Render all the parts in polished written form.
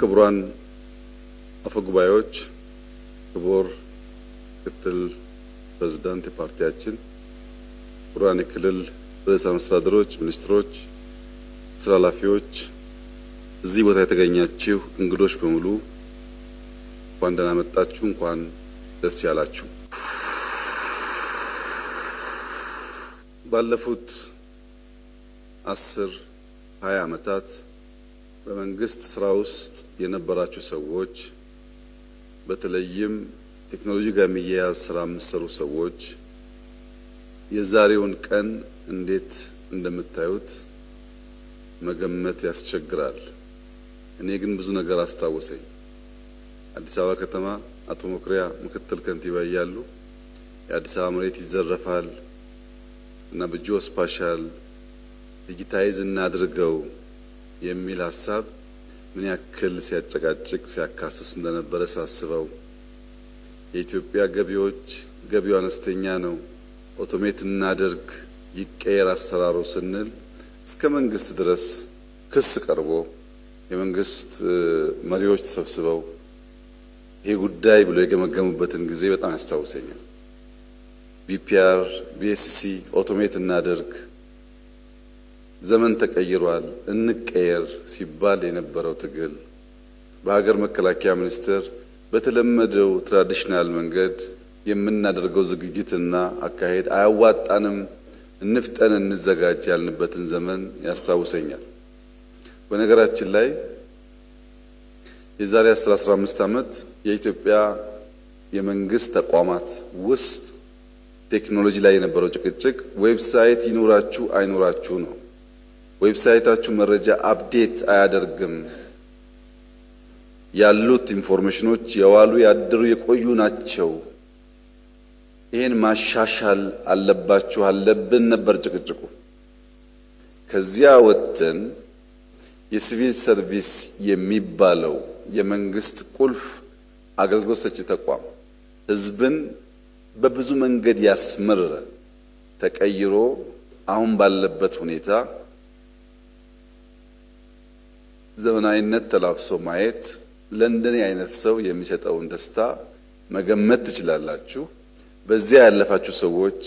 ክቡራን አፈጉባኤዎች፣ ክቡር ምክትል ፕሬዝዳንት የፓርቲያችን፣ ክቡራን የክልል ርዕሰ መስተዳድሮች፣ ሚኒስትሮች፣ ስራ ኃላፊዎች፣ እዚህ ቦታ የተገኛችሁ እንግዶች በሙሉ እንኳን ደህና መጣችሁ፣ እንኳን ደስ ያላችሁ። ባለፉት 10-20 ዓመታት በመንግስት ስራ ውስጥ የነበራችሁ ሰዎች በተለይም ቴክኖሎጂ ጋር የሚያያዝ ስራ የምትሰሩ ሰዎች የዛሬውን ቀን እንዴት እንደምታዩት መገመት ያስቸግራል። እኔ ግን ብዙ ነገር አስታወሰኝ። አዲስ አበባ ከተማ አቶ መኩሪያ ምክትል ከንቲባ እያሉ የአዲስ አበባ መሬት ይዘረፋል እና በጂኦ ስፓሻል ዲጂታይዝ እናድርገው የሚል ሀሳብ ምን ያክል ሲያጨቃጭቅ ሲያካስስ እንደነበረ ሳስበው፣ የኢትዮጵያ ገቢው አነስተኛ ነው፣ ኦቶሜት እናድርግ ይቀየር አሰራሩ ስንል እስከ መንግስት ድረስ ክስ ቀርቦ የመንግስት መሪዎች ተሰብስበው ይሄ ጉዳይ ብሎ የገመገሙበትን ጊዜ በጣም ያስታውሰኛል። ቢፒአር ቢኤስሲ ኦቶሜት እናድርግ፣ ዘመን ተቀይሯል፣ እንቀየር ሲባል የነበረው ትግል በሀገር መከላከያ ሚኒስቴር በተለመደው ትራዲሽናል መንገድ የምናደርገው ዝግጅትና አካሄድ አያዋጣንም፣ እንፍጠን፣ እንዘጋጅ ያልንበትን ዘመን ያስታውሰኛል። በነገራችን ላይ የዛሬ 10-15 ዓመት የኢትዮጵያ የመንግስት ተቋማት ውስጥ ቴክኖሎጂ ላይ የነበረው ጭቅጭቅ ዌብሳይት ይኖራችሁ አይኖራችሁ ነው። ዌብሳይታችሁ መረጃ አፕዴት አያደርግም፣ ያሉት ኢንፎርሜሽኖች የዋሉ ያደሩ የቆዩ ናቸው፣ ይሄን ማሻሻል አለብን ነበር ጭቅጭቁ። ከዚያ ወጥተን የሲቪል ሰርቪስ የሚባለው የመንግስት ቁልፍ አገልግሎት ሰጪ ተቋም ህዝብን በብዙ መንገድ ያስመረረ ተቀይሮ አሁን ባለበት ሁኔታ ዘመናዊነት ተላብሶ ማየት ለእንደኔ አይነት ሰው የሚሰጠውን ደስታ መገመት ትችላላችሁ። በዚያ ያለፋችሁ ሰዎች፣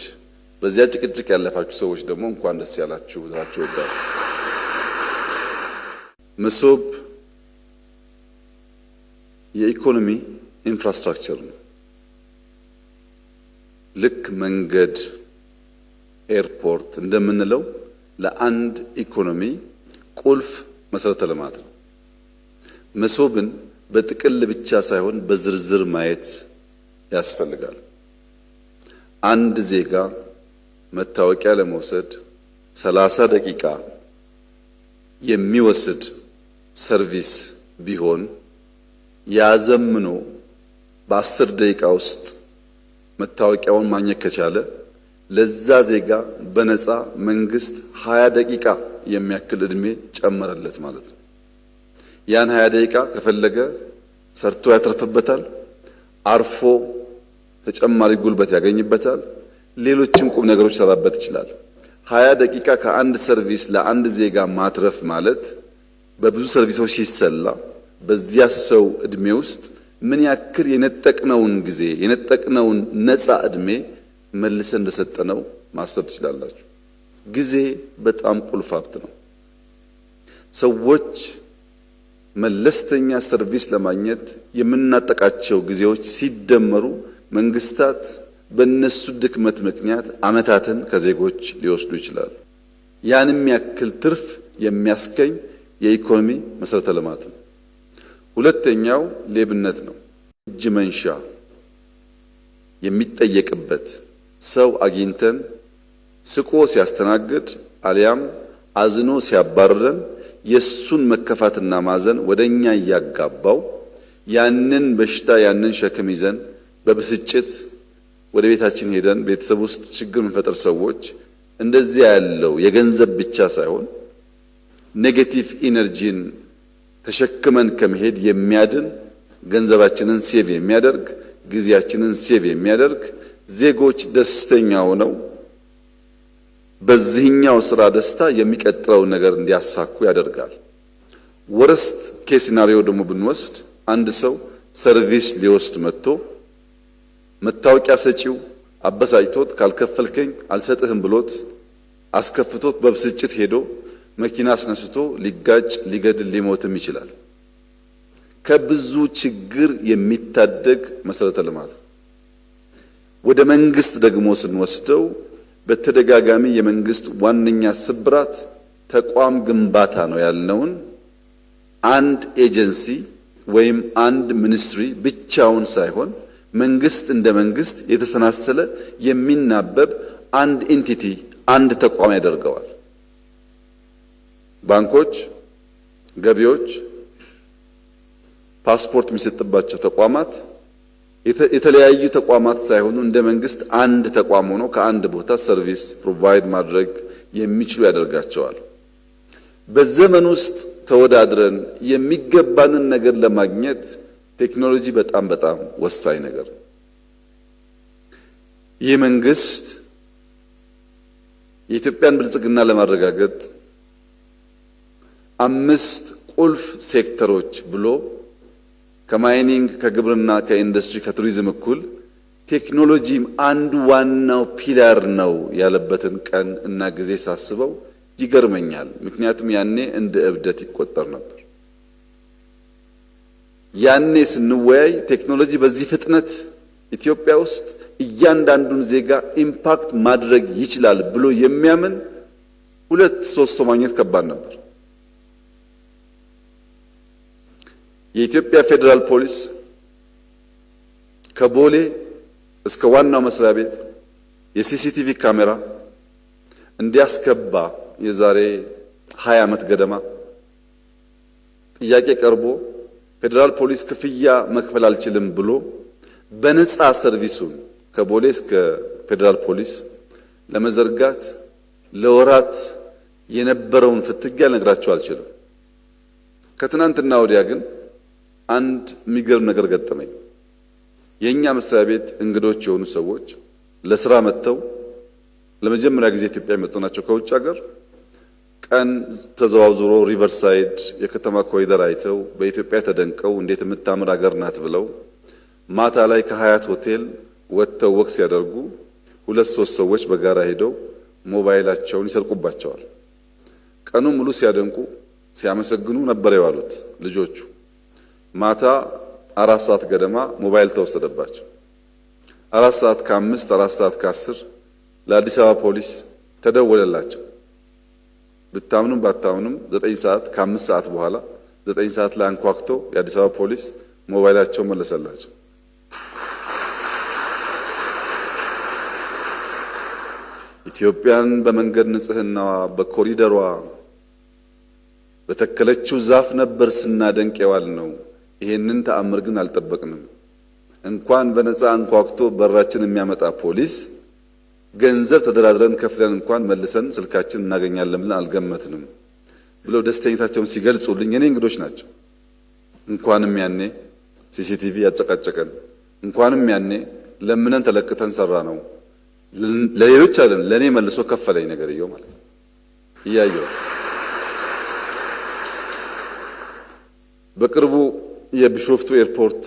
በዚያ ጭቅጭቅ ያለፋችሁ ሰዎች ደግሞ እንኳን ደስ ያላችሁ ብላችሁ ወዳጅ መሶብ የኢኮኖሚ ኢንፍራስትራክቸር ነው። ልክ መንገድ፣ ኤርፖርት እንደምንለው ለአንድ ኢኮኖሚ ቁልፍ መሰረተ ልማት ነው። መሶብን በጥቅል ብቻ ሳይሆን በዝርዝር ማየት ያስፈልጋል። አንድ ዜጋ መታወቂያ ለመውሰድ 30 ደቂቃ የሚወስድ ሰርቪስ ቢሆን ያዘምኖ በ10 ደቂቃ ውስጥ መታወቂያውን ማግኘት ከቻለ ለዛ ዜጋ በነፃ መንግስት 20 ደቂቃ የሚያክል እድሜ ጨመረለት ማለት ነው። ያን 20 ደቂቃ ከፈለገ ሰርቶ ያተርፍበታል፣ አርፎ ተጨማሪ ጉልበት ያገኝበታል፣ ሌሎችም ቁም ነገሮች ሰራበት ይችላል። 20 ደቂቃ ከአንድ ሰርቪስ ለአንድ ዜጋ ማትረፍ ማለት በብዙ ሰርቪሶች ሲሰላ በዚያ ሰው እድሜ ውስጥ ምን ያክል የነጠቅነውን ጊዜ የነጠቅነውን ነፃ እድሜ መልሰን እንደሰጠነው ማሰብ ትችላላችሁ። ጊዜ በጣም ቁልፍ ሀብት ነው። ሰዎች መለስተኛ ሰርቪስ ለማግኘት የምናጠቃቸው ጊዜዎች ሲደመሩ መንግስታት በእነሱ ድክመት ምክንያት አመታትን ከዜጎች ሊወስዱ ይችላሉ። ያንም ያክል ትርፍ የሚያስገኝ የኢኮኖሚ መሰረተ ልማት ነው። ሁለተኛው ሌብነት ነው። እጅ መንሻ የሚጠየቅበት ሰው አግኝተን ስቆ ሲያስተናግድ አሊያም አዝኖ ሲያባርረን የሱን መከፋትና ማዘን ወደኛ እያጋባው ያንን በሽታ ያንን ሸክም ይዘን በብስጭት ወደ ቤታችን ሄደን ቤተሰብ ውስጥ ችግር የምንፈጥር ሰዎች እንደዚህ ያለው የገንዘብ ብቻ ሳይሆን ኔጌቲቭ ኢነርጂን ተሸክመን ከመሄድ የሚያድን ገንዘባችንን ሴቭ የሚያደርግ ጊዜያችንን ሴቭ የሚያደርግ ዜጎች ደስተኛ ሆነው በዚህኛው ስራ ደስታ የሚቀጥለው ነገር እንዲያሳኩ ያደርጋል። ወረስት ኬስ ሲናሪዮ ደግሞ ብንወስድ አንድ ሰው ሰርቪስ ሊወስድ መጥቶ መታወቂያ ሰጪው አበሳጭቶት ካልከፈልከኝ አልሰጥህም ብሎት አስከፍቶት በብስጭት ሄዶ መኪና አስነስቶ ሊጋጭ ሊገድል ሊሞትም ይችላል። ከብዙ ችግር የሚታደግ መሰረተ ልማት። ወደ መንግስት ደግሞ ስንወስደው በተደጋጋሚ የመንግስት ዋነኛ ስብራት ተቋም ግንባታ ነው ያልነውን አንድ ኤጀንሲ ወይም አንድ ሚኒስትሪ ብቻውን ሳይሆን መንግስት እንደ መንግስት የተሰናሰለ የሚናበብ አንድ ኢንቲቲ አንድ ተቋም ያደርገዋል። ባንኮች፣ ገቢዎች፣ ፓስፖርት የሚሰጥባቸው ተቋማት የተለያዩ ተቋማት ሳይሆኑ እንደ መንግስት አንድ ተቋም ሆኖ ከአንድ ቦታ ሰርቪስ ፕሮቫይድ ማድረግ የሚችሉ ያደርጋቸዋል። በዘመን ውስጥ ተወዳድረን የሚገባንን ነገር ለማግኘት ቴክኖሎጂ በጣም ወሳኝ ነገር ነው። ይህ መንግስት የኢትዮጵያን ብልጽግና ለማረጋገጥ 5 ቁልፍ ሴክተሮች ብሎ ከማይኒንግ፣ ከግብርና፣ ከኢንዱስትሪ፣ ከቱሪዝም እኩል ቴክኖሎጂም አንዱ ዋናው ፒላር ነው ያለበትን ቀን እና ጊዜ ሳስበው ይገርመኛል። ምክንያቱም ያኔ እንደ እብደት ይቆጠር ነበር። ያኔ ስንወያይ ቴክኖሎጂ በዚህ ፍጥነት ኢትዮጵያ ውስጥ እያንዳንዱን ዜጋ ኢምፓክት ማድረግ ይችላል ብሎ የሚያምን 2-3 ሰው ማግኘት ከባድ ነበር። የኢትዮጵያ ፌዴራል ፖሊስ ከቦሌ እስከ ዋናው መስሪያ ቤት የሲሲቲቪ ካሜራ እንዲያስገባ የዛሬ 20 ዓመት ገደማ ጥያቄ ቀርቦ ፌዴራል ፖሊስ ክፍያ መክፈል አልችልም ብሎ በነፃ ሰርቪሱን ከቦሌ እስከ ፌዴራል ፖሊስ ለመዘርጋት ለወራት የነበረውን ፍትጊያ ልነግራችሁ አልችልም። ከትናንትና ወዲያ ግን አንድ የሚገርም ነገር ገጠመኝ። የኛ መስሪያ ቤት እንግዶች የሆኑ ሰዎች ለስራ መጥተው ለመጀመሪያ ጊዜ ኢትዮጵያ የመጡ ናቸው ከውጭ ሀገር። ቀን ተዘዋውሮ ሪቨርሳይድ የከተማ ኮሪደር አይተው በኢትዮጵያ ተደንቀው እንዴት የምታምር ሀገር ናት ብለው ማታ ላይ ከሀያት ሆቴል ወጥተው ወክ ሲያደርጉ 2-3 ሰዎች በጋራ ሄደው ሞባይላቸውን ይሰርቁባቸዋል። ቀኑ ሙሉ ሲያደንቁ ሲያመሰግኑ ነበር የዋሉት ልጆቹ። ማታ 4 ሰዓት ገደማ ሞባይል ተወሰደባቸው። 4 ሰዓት ከ5 4 ሰዓት ከ10 ለአዲስ አበባ ፖሊስ ተደወለላቸው። ብታምኑም ባታምኑም 9 ሰዓት ከ5 ሰዓት በኋላ 9 ሰዓት ላይ አንኳኩቶ የአዲስ አበባ ፖሊስ ሞባይላቸው መለሰላቸው። ኢትዮጵያን በመንገድ ንጽህናዋ በኮሪደሯ በተከለችው ዛፍ ነበር ስናደንቅ የዋል ነው። ይሄንን ተአምር ግን አልጠበቅንም። እንኳን በነፃ አንኳኩቶ በራችን የሚያመጣ ፖሊስ ገንዘብ ተደራድረን ከፍለን እንኳን መልሰን ስልካችን እናገኛለን ብለን አልገመትንም ብለው ደስተኝነታቸውን ሲገልጹልኝ የኔ እንግዶች ናቸው። እንኳንም ያኔ ሲሲቲቪ ያጨቃጨቀን፣ እንኳንም ያኔ ለምነን ተለቅተን ሰራ ነው። ለሌሎች አይደለም ለኔ መልሶ ከፈለኝ ነገርየው ማለት ነው። እያየው በቅርቡ የቢሾፍቱ ኤርፖርት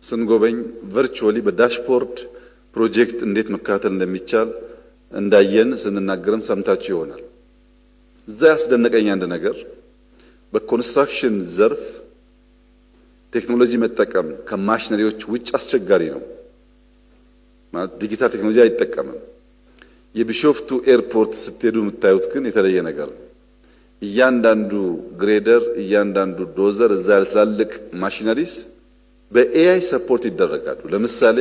ስንጎበኝ ቨርቹዋሊ በዳሽቦርድ ፕሮጀክት እንዴት መከታተል እንደሚቻል እንዳየን ስንናገርም ሰምታችሁ ይሆናል። እዛ ያስደነቀኝ አንድ ነገር በኮንስትራክሽን ዘርፍ ቴክኖሎጂ መጠቀም ከማሽነሪዎች ውጭ አስቸጋሪ ነው። ማለት ዲጂታል ቴክኖሎጂ አይጠቀምም። የቢሾፍቱ ኤርፖርት ስትሄዱ የምታዩት ግን የተለየ ነገር ነው። እያንዳንዱ ግሬደር፣ እያንዳንዱ ዶዘር፣ እዛ ትላልቅ ማሽነሪስ በኤአይ ሰፖርት ይደረጋሉ። ለምሳሌ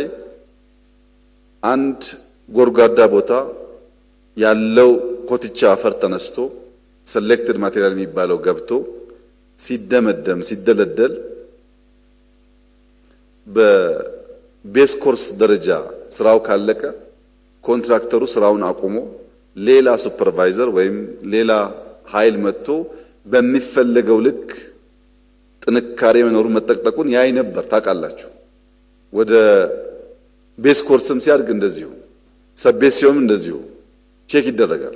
አንድ ጎርጓዳ ቦታ ያለው ኮትቻ አፈር ተነስቶ ሴሌክትድ ማቴሪያል የሚባለው ገብቶ ሲደመደም ሲደለደል በቤስ ኮርስ ደረጃ ስራው ካለቀ ኮንትራክተሩ ስራውን አቁሞ ሌላ ሱፐርቫይዘር ወይም ሌላ ኃይል መጥቶ በሚፈለገው ልክ ጥንካሬ መኖሩን መጠቅጠቁን ያይ ነበር። ታውቃላችሁ። ወደ ቤስ ኮርስም ሲያድግ እንደዚሁ ሰቤሲዮም እንደዚሁ ቼክ ይደረጋል።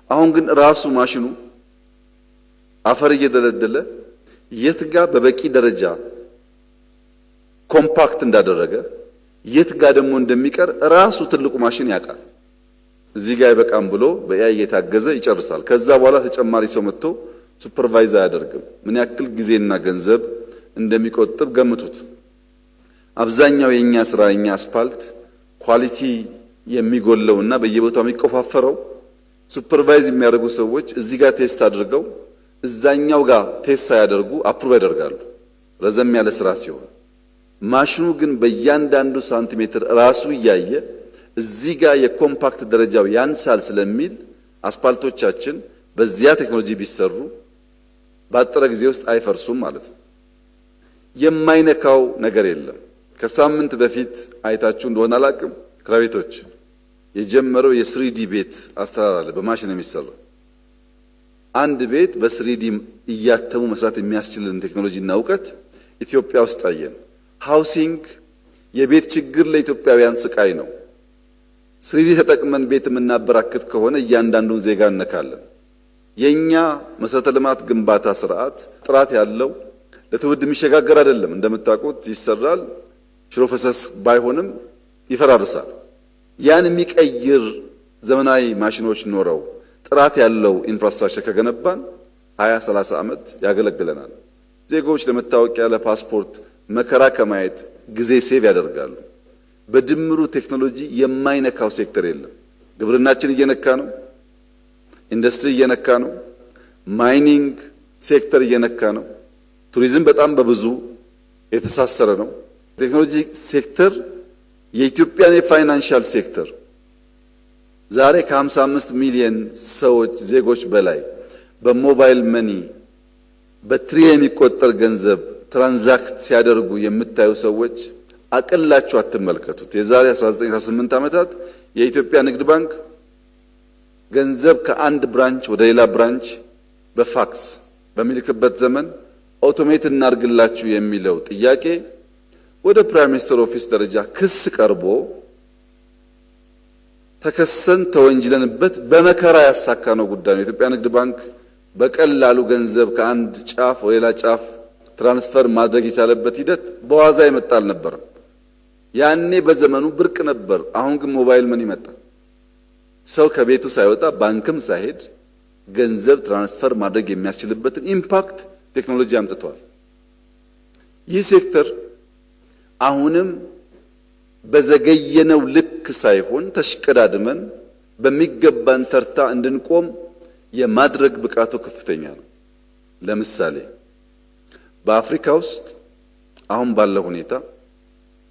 አሁን ግን ራሱ ማሽኑ አፈር እየደለደለ የት ጋር በበቂ ደረጃ ኮምፓክት እንዳደረገ የት ጋር ደግሞ እንደሚቀር ራሱ ትልቁ ማሽን ያውቃል። እዚህ ጋር ይበቃም ብሎ በኤአይ እየታገዘ ይጨርሳል። ከዛ በኋላ ተጨማሪ ሰው መጥቶ ሱፐርቫይዝ አያደርግም። ምን ያክል ጊዜና ገንዘብ እንደሚቆጥብ ገምቱት። አብዛኛው የኛ ስራ የኛ አስፋልት ኳሊቲ የሚጎለውና በየቦታው የሚቆፋፈረው ሱፐርቫይዝ የሚያደርጉ ሰዎች እዚህ ጋር ቴስት አድርገው እዛኛው ጋር ቴስት ሳያደርጉ አፕሩቭ ያደርጋሉ፣ ረዘም ያለ ስራ ሲሆን። ማሽኑ ግን በእያንዳንዱ ሳንቲሜትር ራሱ እያየ እዚህ ጋር የኮምፓክት ደረጃው ያንሳል ስለሚል አስፓልቶቻችን በዚያ ቴክኖሎጂ ቢሰሩ ባጠረ ጊዜ ውስጥ አይፈርሱም ማለት ነው። የማይነካው ነገር የለም። ከሳምንት በፊት አይታችሁ እንደሆነ አላቅም፣ ክራቤቶች የጀመረው የስሪዲ ቤት አሰራር አለ፣ በማሽን የሚሰራ አንድ ቤት በስሪዲ እያተሙ መስራት የሚያስችልን ቴክኖሎጂና እውቀት ኢትዮጵያ ውስጥ አየን። ሃውሲንግ የቤት ችግር ለኢትዮጵያውያን ስቃይ ነው። ስሪዲ ተጠቅመን ቤት የምናበራክት ከሆነ እያንዳንዱን ዜጋ እነካለን። የኛ መሰረተ ልማት ግንባታ ስርዓት ጥራት ያለው ለትውልድ የሚሸጋገር አይደለም። እንደምታውቁት ይሰራል፣ ሽሮ ፈሰስ ባይሆንም ይፈራርሳል። ያን የሚቀይር ዘመናዊ ማሽኖች ኖረው ጥራት ያለው ኢንፍራስትራክቸር ከገነባን 20-30 ዓመት ያገለግለናል። ዜጎች ለመታወቂያ ለፓስፖርት መከራ ከማየት ጊዜ ሴቭ ያደርጋሉ። በድምሩ ቴክኖሎጂ የማይነካው ሴክተር የለም። ግብርናችን እየነካ ነው፣ ኢንዱስትሪ እየነካ ነው፣ ማይኒንግ ሴክተር እየነካ ነው። ቱሪዝም በጣም በብዙ የተሳሰረ ነው። ቴክኖሎጂ ሴክተር የኢትዮጵያን የፋይናንሻል ሴክተር ዛሬ ከ55 ሚሊዮን ሰዎች ዜጎች በላይ በሞባይል መኒ በትሪሊየን የሚቆጠር ገንዘብ ትራንዛክት ሲያደርጉ የምታዩ ሰዎች አቅላችሁ አትመልከቱት። የዛሬ 19-18 ዓመታት የኢትዮጵያ ንግድ ባንክ ገንዘብ ከአንድ ብራንች ወደ ሌላ ብራንች በፋክስ በሚልክበት ዘመን ኦቶሜት እናርግላችሁ የሚለው ጥያቄ ወደ ፕራይም ሚኒስተር ኦፊስ ደረጃ ክስ ቀርቦ ተከሰን ተወንጅለንበት በመከራ ያሳካነው ጉዳይ ነው። የኢትዮጵያ ንግድ ባንክ በቀላሉ ገንዘብ ከአንድ ጫፍ ወደ ሌላ ጫፍ ትራንስፈር ማድረግ የቻለበት ሂደት በዋዛ ይመጣ አልነበረም። ያኔ በዘመኑ ብርቅ ነበር። አሁን ግን ሞባይል ምን ይመጣ፣ ሰው ከቤቱ ሳይወጣ ባንክም ሳይሄድ ገንዘብ ትራንስፈር ማድረግ የሚያስችልበትን ኢምፓክት ቴክኖሎጂ አምጥቷል። ይህ ሴክተር አሁንም በዘገየነው ልክ ሳይሆን ተሽቀዳድመን በሚገባን ተርታ እንድንቆም የማድረግ ብቃቱ ከፍተኛ ነው። ለምሳሌ በአፍሪካ ውስጥ አሁን ባለው ሁኔታ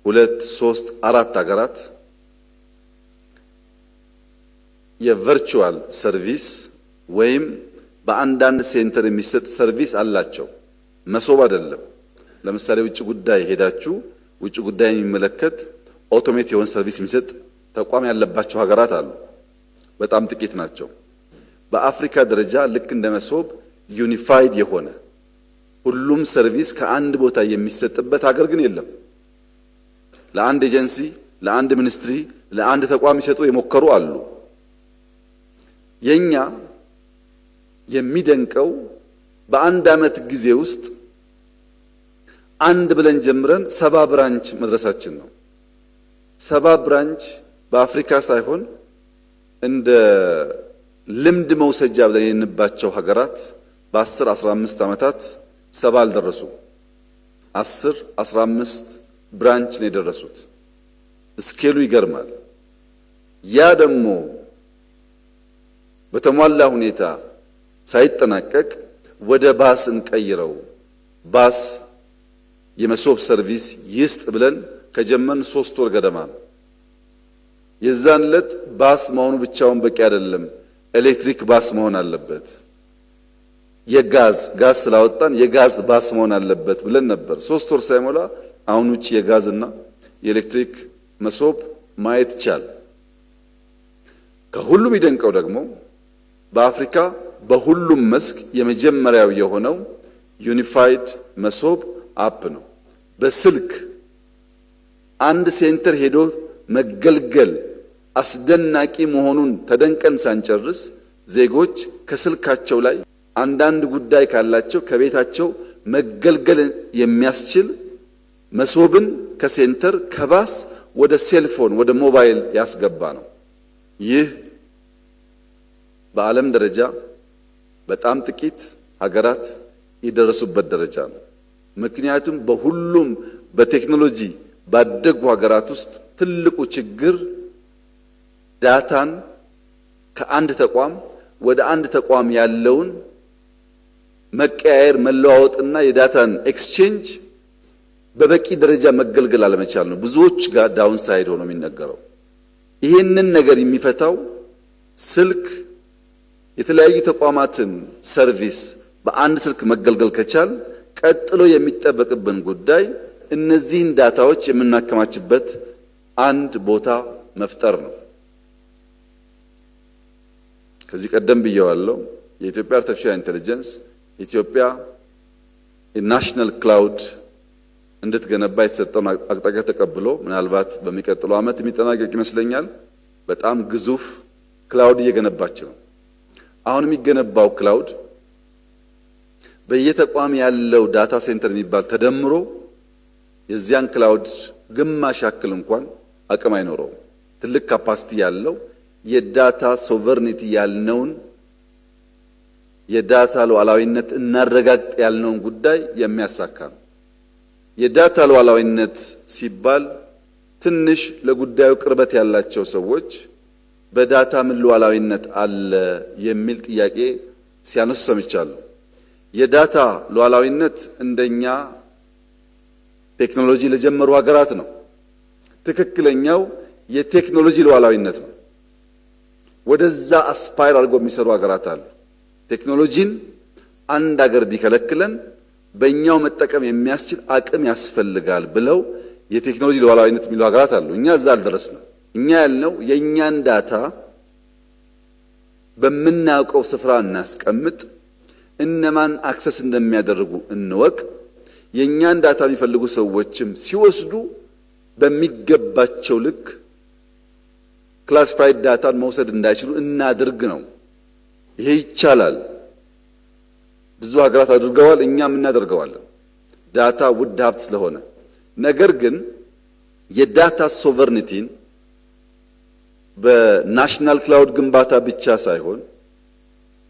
2፣ 3፣ 4 ሀገራት የቨርቹዋል ሰርቪስ ወይም በአንዳንድ ሴንተር የሚሰጥ ሰርቪስ አላቸው። መሶብ አይደለም። ለምሳሌ ውጭ ጉዳይ ሄዳችሁ ውጭ ጉዳይ የሚመለከት ኦቶሜት የሆነ ሰርቪስ የሚሰጥ ተቋም ያለባቸው ሀገራት አሉ፣ በጣም ጥቂት ናቸው። በአፍሪካ ደረጃ ልክ እንደ መሶብ ዩኒፋይድ የሆነ ሁሉም ሰርቪስ ከአንድ ቦታ የሚሰጥበት ሀገር ግን የለም። ለአንድ ኤጀንሲ፣ ለአንድ ሚኒስትሪ፣ ለአንድ ተቋም ይሰጡ የሞከሩ አሉ። የኛ የሚደንቀው በአንድ ዓመት ጊዜ ውስጥ አንድ ብለን ጀምረን 70 ብራንች መድረሳችን ነው። 70 ብራንች በአፍሪካ ሳይሆን እንደ ልምድ መውሰጃ ብለን የንባቸው ሀገራት በ10-15 ዓመታት 70 አልደረሱም። 10-15 ብራንች ነው የደረሱት። ስኬሉ ይገርማል። ያ ደግሞ በተሟላ ሁኔታ ሳይጠናቀቅ ወደ ባስ እንቀይረው፣ ባስ የመሶብ ሰርቪስ ይስጥ ብለን ከጀመን 3 ወር ገደማ ነው። የዛን ዕለት ባስ መሆኑ ብቻውን በቂ አይደለም፣ ኤሌክትሪክ ባስ መሆን አለበት። የጋዝ ስላወጣን የጋዝ ባስ መሆን አለበት ብለን ነበር። 3 ወር ሳይሞላ አሁን ውጪ የጋዝና የኤሌክትሪክ መሶብ ማየት ይቻል። ከሁሉም ይደንቀው ደግሞ በአፍሪካ በሁሉም መስክ የመጀመሪያው የሆነው ዩኒፋይድ መሶብ አፕ ነው። በስልክ አንድ ሴንተር ሄዶ መገልገል አስደናቂ መሆኑን ተደንቀን ሳንጨርስ ዜጎች ከስልካቸው ላይ አንዳንድ ጉዳይ ካላቸው ከቤታቸው መገልገል የሚያስችል መሶብን ከሴንተር ከባስ ወደ ሴልፎን ወደ ሞባይል ያስገባ ነው። ይህ በዓለም ደረጃ በጣም ጥቂት ሀገራት የደረሱበት ደረጃ ነው። ምክንያቱም በሁሉም በቴክኖሎጂ ባደጉ ሀገራት ውስጥ ትልቁ ችግር ዳታን ከአንድ ተቋም ወደ አንድ ተቋም ያለውን መቀያየር መለዋወጥና የዳታን ኤክስቼንጅ በበቂ ደረጃ መገልገል አለመቻል ነው። ብዙዎች ጋር ዳውን ሳይድ ሆኖ የሚነገረው ይህንን ነገር የሚፈታው ስልክ የተለያዩ ተቋማትን ሰርቪስ በአንድ ስልክ መገልገል ከቻል ቀጥሎ የሚጠበቅብን ጉዳይ እነዚህን ዳታዎች የምናከማችበት አንድ ቦታ መፍጠር ነው። ከዚህ ቀደም ብየዋለሁ። የኢትዮጵያ አርቲፊሻል ኢንተለጀንስ ኢትዮጵያ የናሽናል ክላውድ እንድትገነባ የተሰጠውን አቅጣጫ ተቀብሎ ምናልባት በሚቀጥለው ዓመት የሚጠናቀቅ ይመስለኛል። በጣም ግዙፍ ክላውድ እየገነባች ነው። አሁን የሚገነባው ክላውድ በየተቋም ያለው ዳታ ሴንተር የሚባል ተደምሮ የዚያን ክላውድ ግማሽ ያክል እንኳን አቅም አይኖረውም። ትልቅ ካፓሲቲ ያለው የዳታ ሶቨርኒቲ ያልነውን የዳታ ሉዓላዊነት እናረጋግጥ ያልነውን ጉዳይ የሚያሳካ ነው። የዳታ ሉዓላዊነት ሲባል ትንሽ ለጉዳዩ ቅርበት ያላቸው ሰዎች በዳታ ምን ሉዓላዊነት አለ የሚል ጥያቄ ሲያነሱ ሰምቻለሁ። የዳታ ሉዓላዊነት እንደኛ ቴክኖሎጂ ለጀመሩ ሀገራት ነው። ትክክለኛው የቴክኖሎጂ ሉዓላዊነት ነው። ወደዛ አስፓይር አድርገው የሚሰሩ ሀገራት አሉ። ቴክኖሎጂን አንድ ሀገር ቢከለክለን በእኛው መጠቀም የሚያስችል አቅም ያስፈልጋል ብለው የቴክኖሎጂ ሉዓላዊነት የሚሉ ሀገራት አሉ። እኛ እዛ አልደረስንም። እኛ ያልነው የእኛን ዳታ በምናውቀው ስፍራ እናስቀምጥ፣ እነማን አክሰስ እንደሚያደርጉ እንወቅ፣ የእኛን ዳታ የሚፈልጉ ሰዎችም ሲወስዱ በሚገባቸው ልክ ክላሲፋይድ ዳታን መውሰድ እንዳይችሉ እናድርግ ነው። ይሄ ይቻላል። ብዙ ሀገራት አድርገዋል፣ እኛም እናደርገዋለን። ዳታ ውድ ሀብት ስለሆነ ነገር ግን የዳታ ሶቨርኒቲን በናሽናል ክላውድ ግንባታ ብቻ ሳይሆን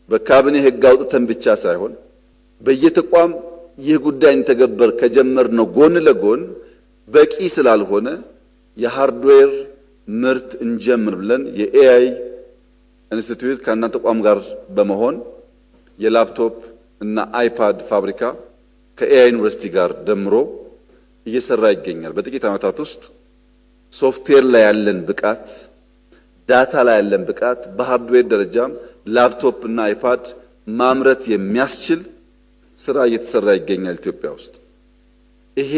በካቢኔ ሕግ አውጥተን ብቻ ሳይሆን በየተቋም ይህ ጉዳይ እንተገበር ከጀመርነው ጎን ለጎን በቂ ስላልሆነ የሃርድዌር ምርት እንጀምር ብለን የኤአይ ኢንስቲትዩት ከእናንተ ተቋም ጋር በመሆን የላፕቶፕ እና አይፓድ ፋብሪካ ከኤአይ ዩኒቨርሲቲ ጋር ደምሮ እየሰራ ይገኛል። በጥቂት ዓመታት ውስጥ ሶፍትዌር ላይ ያለን ብቃት፣ ዳታ ላይ ያለን ብቃት በሃርድዌር ደረጃም ላፕቶፕ እና አይፓድ ማምረት የሚያስችል ስራ እየተሰራ ይገኛል ኢትዮጵያ ውስጥ። ይሄ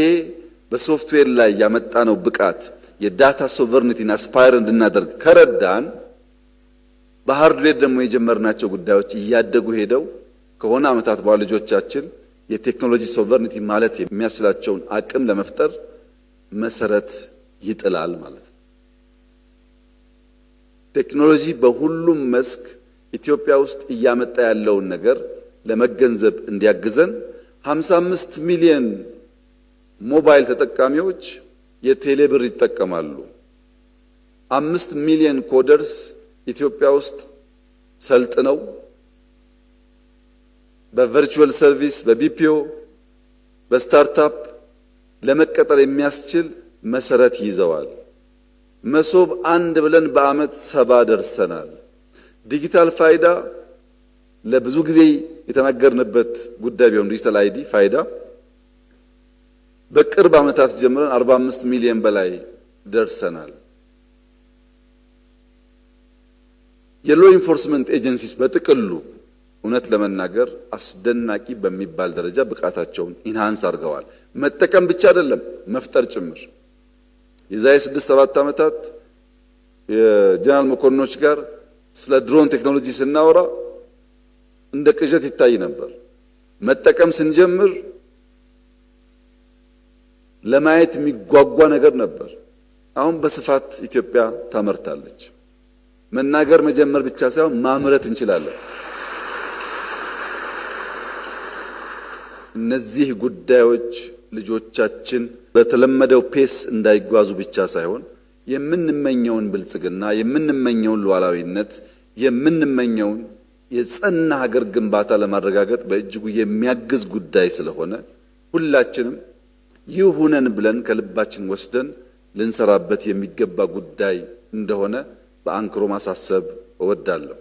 በሶፍትዌር ላይ ያመጣነው ብቃት የዳታ ሶቨርኒቲን አስፓየር እንድናደርግ ከረዳን በሃርድዌር ደግሞ የጀመርናቸው ጉዳዮች እያደጉ ሄደው ከሆነ ዓመታት በኋላ ልጆቻችን የቴክኖሎጂ ሶቨርኒቲ ማለት የሚያስችላቸውን አቅም ለመፍጠር መሰረት ይጥላል ማለት ነው። ቴክኖሎጂ በሁሉም መስክ ኢትዮጵያ ውስጥ እያመጣ ያለውን ነገር ለመገንዘብ እንዲያግዘን 55 ሚሊዮን ሞባይል ተጠቃሚዎች የቴሌ ብር ይጠቀማሉ። 5 ሚሊዮን ኮደርስ ኢትዮጵያ ውስጥ ሰልጥነው በቨርቹዋል ሰርቪስ በቢፒኦ በስታርታፕ ለመቀጠር የሚያስችል መሰረት ይዘዋል። መሶብ አንድ ብለን በአመት 70 ደርሰናል። ዲጂታል ፋይዳ ለብዙ ጊዜ የተናገርንበት ጉዳይ ቢሆን ዲጂታል አይዲ ፋይዳ በቅርብ ዓመታት ጀምረን 45 ሚሊዮን በላይ ደርሰናል። የሎ ኢንፎርስመንት ኤጀንሲስ በጥቅሉ እውነት ለመናገር አስደናቂ በሚባል ደረጃ ብቃታቸውን ኢንሃንስ አድርገዋል። መጠቀም ብቻ አይደለም መፍጠር ጭምር። የዛሬ 6-7 ዓመታት የጀነራል መኮንኖች ጋር ስለ ድሮን ቴክኖሎጂ ስናወራ እንደ ቅዠት ይታይ ነበር። መጠቀም ስንጀምር ለማየት የሚጓጓ ነገር ነበር። አሁን በስፋት ኢትዮጵያ ታመርታለች። መናገር መጀመር ብቻ ሳይሆን ማምረት እንችላለን። እነዚህ ጉዳዮች ልጆቻችን በተለመደው ፔስ እንዳይጓዙ ብቻ ሳይሆን የምንመኘውን ብልጽግና፣ የምንመኘውን ሉዓላዊነት፣ የምንመኘውን የጸና ሀገር ግንባታ ለማረጋገጥ በእጅጉ የሚያግዝ ጉዳይ ስለሆነ ሁላችንም ይሁነን ብለን ከልባችን ወስደን ልንሰራበት የሚገባ ጉዳይ እንደሆነ በአንክሮ ማሳሰብ እወዳለሁ።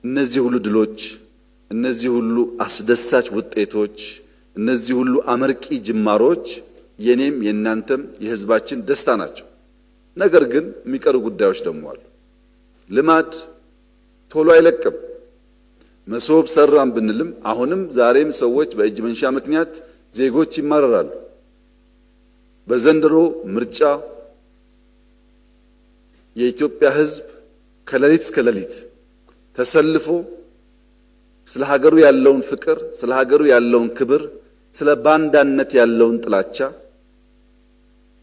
እነዚህ ሁሉ ድሎች፣ እነዚህ ሁሉ አስደሳች ውጤቶች፣ እነዚህ ሁሉ አመርቂ ጅማሮች የኔም የእናንተም የሕዝባችን ደስታ ናቸው። ነገር ግን የሚቀሩ ጉዳዮች ደግሞ አሉ። ልማድ ቶሎ አይለቅም። መሶብ ሰራን ብንልም አሁንም ዛሬም ሰዎች በእጅ መንሻ ምክንያት ዜጎች ይማረራሉ። በዘንድሮ ምርጫ የኢትዮጵያ ሕዝብ ከሌሊት እስከ ሌሊት ተሰልፎ ስለ ሀገሩ ያለውን ፍቅር፣ ስለ ሀገሩ ያለውን ክብር፣ ስለ ባንዳነት ያለውን ጥላቻ፣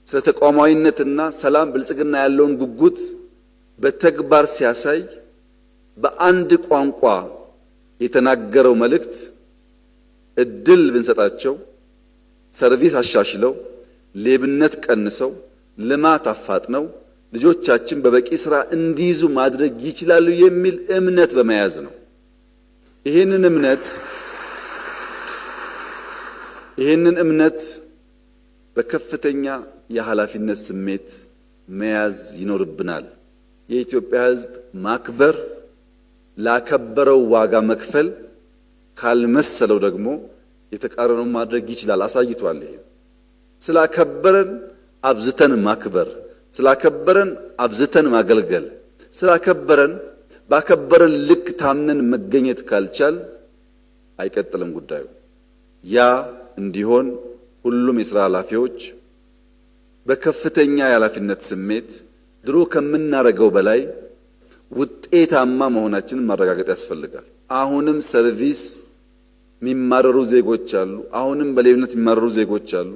ስለ ተቋማዊነትና ሰላም ብልጽግና ያለውን ጉጉት በተግባር ሲያሳይ በአንድ ቋንቋ የተናገረው መልእክት እድል ብንሰጣቸው ሰርቪስ አሻሽለው ሌብነት ቀንሰው ልማት አፋጥነው ልጆቻችን በበቂ ስራ እንዲይዙ ማድረግ ይችላሉ የሚል እምነት በመያዝ ነው። ይህንን እምነት በከፍተኛ የኃላፊነት ስሜት መያዝ ይኖርብናል። የኢትዮጵያ ሕዝብ ማክበር፣ ላከበረው ዋጋ መክፈል ካልመሰለው ደግሞ የተቃረነውን ማድረግ ይችላል። አሳይቷል። ይሄ ስላከበረን አብዝተን ማክበር፣ ስላከበረን አብዝተን ማገልገል፣ ስላከበረን ባከበረን ልክ ታምነን መገኘት ካልቻል አይቀጥልም ጉዳዩ። ያ እንዲሆን ሁሉም የሥራ ኃላፊዎች በከፍተኛ የኃላፊነት ስሜት ድሮ ከምናረገው በላይ ውጤታማ መሆናችንን ማረጋገጥ ያስፈልጋል። አሁንም ሰርቪስ የሚማረሩ ዜጎች አሉ። አሁንም በሌብነት የሚማረሩ ዜጎች አሉ።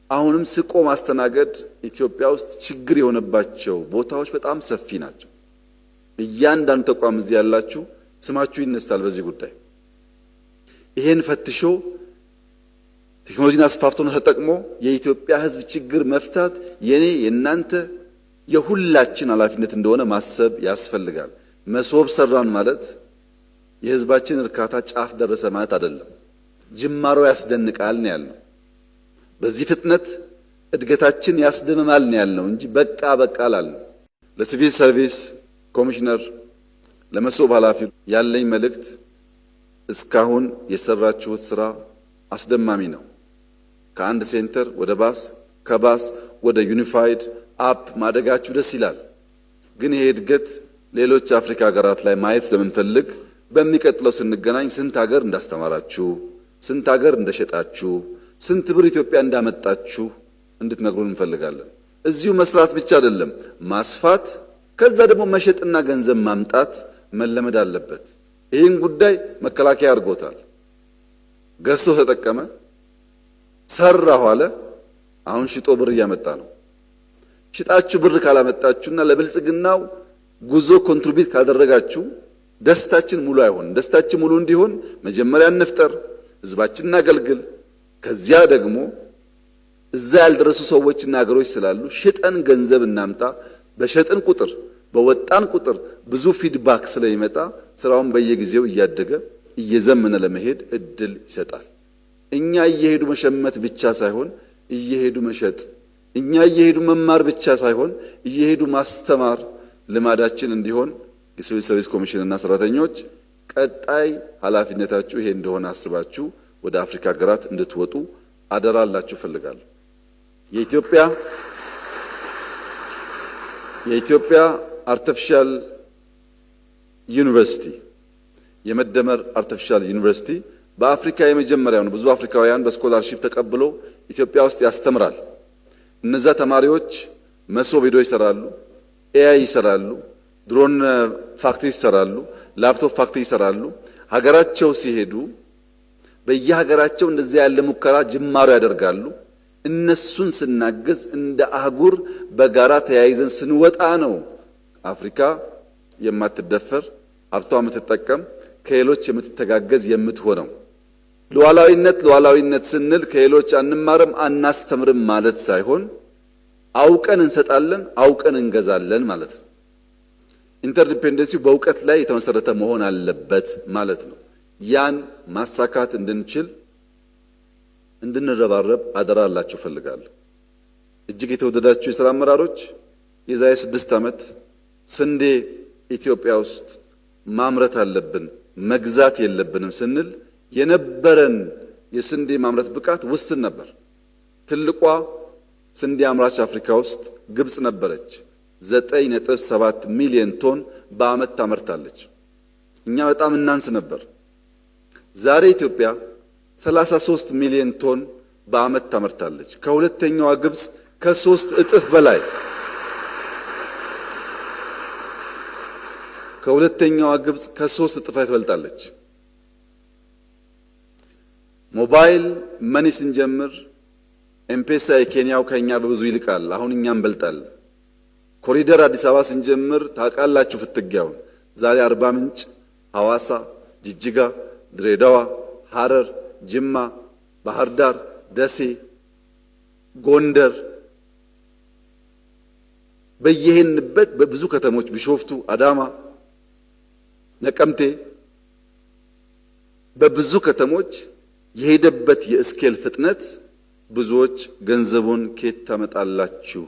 አሁንም ስቆ ማስተናገድ ኢትዮጵያ ውስጥ ችግር የሆነባቸው ቦታዎች በጣም ሰፊ ናቸው። እያንዳንዱ ተቋም እዚህ ያላችሁ ስማችሁ ይነሳል በዚህ ጉዳይ። ይሄን ፈትሾ ቴክኖሎጂን አስፋፍቶ ተጠቅሞ የኢትዮጵያ ሕዝብ ችግር መፍታት የኔ የናንተ የሁላችን ኃላፊነት እንደሆነ ማሰብ ያስፈልጋል። መሶብ ሰራን ማለት የሕዝባችን እርካታ ጫፍ ደረሰ ማለት አይደለም። ጅማሮ ያስደንቃል ነው ያልነው። በዚህ ፍጥነት እድገታችን ያስደምማል ነው ያልነው እንጂ በቃ አላልንም። ለሲቪል ሰርቪስ ኮሚሽነር ለመሶብ ኃላፊ ያለኝ መልእክት እስካሁን የሰራችሁት ስራ አስደማሚ ነው። ከአንድ ሴንተር ወደ ባስ፣ ከባስ ወደ ዩኒፋይድ አፕ ማደጋችሁ ደስ ይላል። ግን ይሄ እድገት ሌሎች አፍሪካ ሀገራት ላይ ማየት ስለምንፈልግ በሚቀጥለው ስንገናኝ ስንት ሀገር እንዳስተማራችሁ፣ ስንት ሀገር እንደሸጣችሁ፣ ስንት ብር ኢትዮጵያ እንዳመጣችሁ እንድትነግሩን እንፈልጋለን። እዚሁ መስራት ብቻ አይደለም፣ ማስፋት፣ ከዛ ደግሞ መሸጥና ገንዘብ ማምጣት መለመድ አለበት። ይህን ጉዳይ መከላከያ አድርጎታል። ገዝቶ ተጠቀመ፣ ሰራሁ አለ። አሁን ሽጦ ብር እያመጣ ነው። ሽጣችሁ ብር ካላመጣችሁና ለብልጽግናው ጉዞ ኮንትሪቢዩት ካደረጋችሁ ደስታችን ሙሉ አይሆንም። ደስታችን ሙሉ እንዲሆን መጀመሪያ እንፍጠር፣ ህዝባችንን አገልግል። ከዚያ ደግሞ እዛ ያልደረሱ ሰዎችና ሀገሮች ስላሉ ሽጠን ገንዘብ እናምጣ። በሸጥን ቁጥር በወጣን ቁጥር ብዙ ፊድባክ ስለሚመጣ ስራውን በየጊዜው እያደገ እየዘመነ ለመሄድ እድል ይሰጣል። እኛ እየሄዱ መሸመት ብቻ ሳይሆን እየሄዱ መሸጥ፣ እኛ እየሄዱ መማር ብቻ ሳይሆን እየሄዱ ማስተማር ልማዳችን እንዲሆን የሲቪል ሰርቪስ ኮሚሽንና ሰራተኞች ቀጣይ ኃላፊነታችሁ ይሄ እንደሆነ አስባችሁ ወደ አፍሪካ ሀገራት እንድትወጡ አደራላችሁ ፈልጋለሁ። የኢትዮጵያ አርቲፊሻል ዩኒቨርሲቲ የመደመር አርቲፊሻል ዩኒቨርሲቲ በአፍሪካ የመጀመሪያው ነው። ብዙ አፍሪካውያን በስኮላርሺፕ ተቀብሎ ኢትዮጵያ ውስጥ ያስተምራል። እነዛ ተማሪዎች መሶብ ሄዶ ይሰራሉ፣ ኤአይ ይሰራሉ፣ ድሮን ፋክተሪ ይሰራሉ፣ ላፕቶፕ ፋክተሪ ይሰራሉ። ሀገራቸው ሲሄዱ በየሀገራቸው እንደዚያ ያለ ሙከራ ጅማሮ ያደርጋሉ። እነሱን ስናገዝ እንደ አህጉር በጋራ ተያይዘን ስንወጣ ነው አፍሪካ የማትደፈር ሀብቷ የምትጠቀም ከሌሎች የምትተጋገዝ የምትሆነው። ሉዓላዊነት ስንል ከሌሎች አንማርም አናስተምርም ማለት ሳይሆን አውቀን እንሰጣለን፣ አውቀን እንገዛለን ማለት ነው። ኢንተርዲፔንደንሲው በእውቀት ላይ የተመሰረተ መሆን አለበት ማለት ነው። ያን ማሳካት እንድንችል እንድንረባረብ አደራ አላችሁ ፈልጋለሁ። እጅግ የተወደዳችሁ የሥራ አመራሮች የዛሬ 6 ዓመት ስንዴ ኢትዮጵያ ውስጥ ማምረት አለብን መግዛት የለብንም ስንል የነበረን የስንዴ ማምረት ብቃት ውስን ነበር። ትልቋ ስንዴ አምራች አፍሪካ ውስጥ ግብጽ ነበረች። 9.7 ሚሊዮን ቶን በአመት ታመርታለች። እኛ በጣም እናንስ ነበር። ዛሬ ኢትዮጵያ 33 ሚሊዮን ቶን በአመት ታመርታለች። ከሁለተኛዋ ግብጽ ከ3 እጥፍ በላይ ከሁለተኛዋ ግብጽ ከ3 እጥፍ ትበልጣለች። ሞባይል መኒ ስንጀምር ኤምፔሳ የኬንያው ከኛ በብዙ ይልቃል። አሁን እኛ እንበልጣለን። ኮሪደር አዲስ አበባ ስንጀምር ታውቃላችሁ ፍትጊያውን። ዛሬ አርባ ምንጭ፣ ሐዋሳ፣ ጅጅጋ፣ ድሬዳዋ፣ ሐረር፣ ጅማ፣ ባህር ዳር፣ ደሴ፣ ጎንደር በየሄንበት በብዙ ከተሞች ቢሾፍቱ፣ አዳማ፣ ነቀምቴ በብዙ ከተሞች የሄደበት የስኬል ፍጥነት ብዙዎች ገንዘቡን ከየት ታመጣላችሁ፣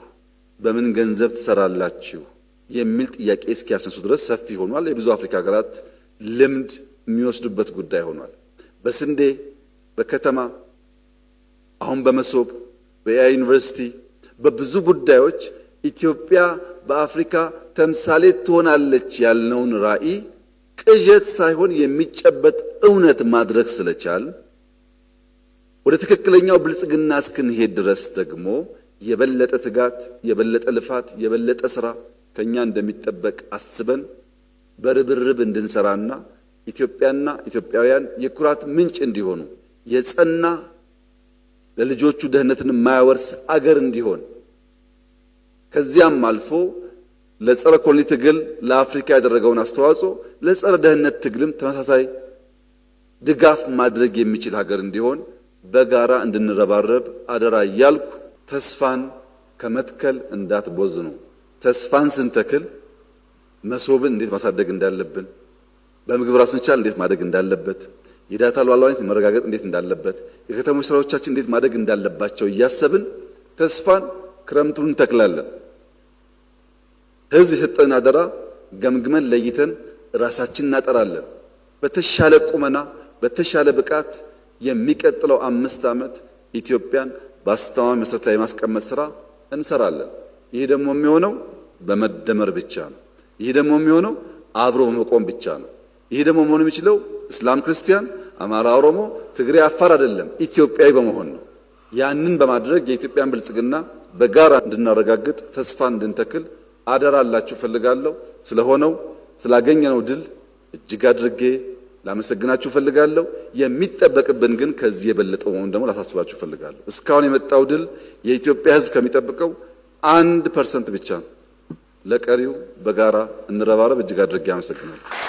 በምን ገንዘብ ትሰራላችሁ የሚል ጥያቄ እስኪያስነሱ ድረስ ሰፊ ሆኗል። የብዙ አፍሪካ ሀገራት ልምድ የሚወስዱበት ጉዳይ ሆኗል። በስንዴ በከተማ አሁን በመሶብ በኤአይ ዩኒቨርሲቲ በብዙ ጉዳዮች ኢትዮጵያ በአፍሪካ ተምሳሌት ትሆናለች ያልነውን ራዕይ ቅዠት ሳይሆን የሚጨበጥ እውነት ማድረግ ስለቻል ወደ ትክክለኛው ብልጽግና እስክንሄድ ድረስ ደግሞ የበለጠ ትጋት፣ የበለጠ ልፋት፣ የበለጠ ስራ ከኛ እንደሚጠበቅ አስበን በርብርብ እንድንሰራና ኢትዮጵያና ኢትዮጵያውያን የኩራት ምንጭ እንዲሆኑ የጸና ለልጆቹ ደህንነትን የማያወርስ አገር እንዲሆን ከዚያም አልፎ ለጸረ ኮሎኒ ትግል ለአፍሪካ ያደረገውን አስተዋጽኦ ለጸረ ደህንነት ትግልም ተመሳሳይ ድጋፍ ማድረግ የሚችል ሀገር እንዲሆን በጋራ እንድንረባረብ አደራ እያልኩ ተስፋን ከመትከል እንዳትቦዝኑ። ተስፋን ስንተክል መሶብን እንዴት ማሳደግ እንዳለብን፣ በምግብ ራስ መቻል እንዴት ማደግ እንዳለበት፣ የዳታ ሉዓላዊነት መረጋገጥ እንዴት እንዳለበት፣ የከተሞች ስራዎቻችን እንዴት ማደግ እንዳለባቸው እያሰብን ተስፋን ክረምቱን እንተክላለን። ህዝብ የሰጠን አደራ ገምግመን ለይተን ራሳችን እናጠራለን። በተሻለ ቁመና በተሻለ ብቃት የሚቀጥለው 5 ዓመት ኢትዮጵያን በአስተማማኝ መሰረት ላይ ማስቀመጥ ስራ እንሰራለን። ይህ ደግሞ የሚሆነው በመደመር ብቻ ነው። ይህ ደግሞ የሚሆነው አብሮ በመቆም ብቻ ነው። ይህ ደግሞ መሆን የሚችለው እስላም፣ ክርስቲያን፣ አማራ፣ ኦሮሞ፣ ትግሬ፣ አፋር አይደለም፣ ኢትዮጵያዊ በመሆን ነው። ያንን በማድረግ የኢትዮጵያን ብልጽግና በጋራ እንድናረጋግጥ ተስፋ እንድንተክል አደራ አላችሁ ፈልጋለሁ። ስለሆነው ስላገኘነው ድል እጅግ አድርጌ ላመሰግናችሁ ፈልጋለሁ። የሚጠበቅብን ግን ከዚህ የበለጠ መሆኑን ደግሞ ላሳስባችሁ ፈልጋለሁ። እስካሁን የመጣው ድል የኢትዮጵያ ሕዝብ ከሚጠብቀው 1% ብቻ ነው። ለቀሪው በጋራ እንረባረብ። እጅግ አድርጌ አመሰግናለሁ።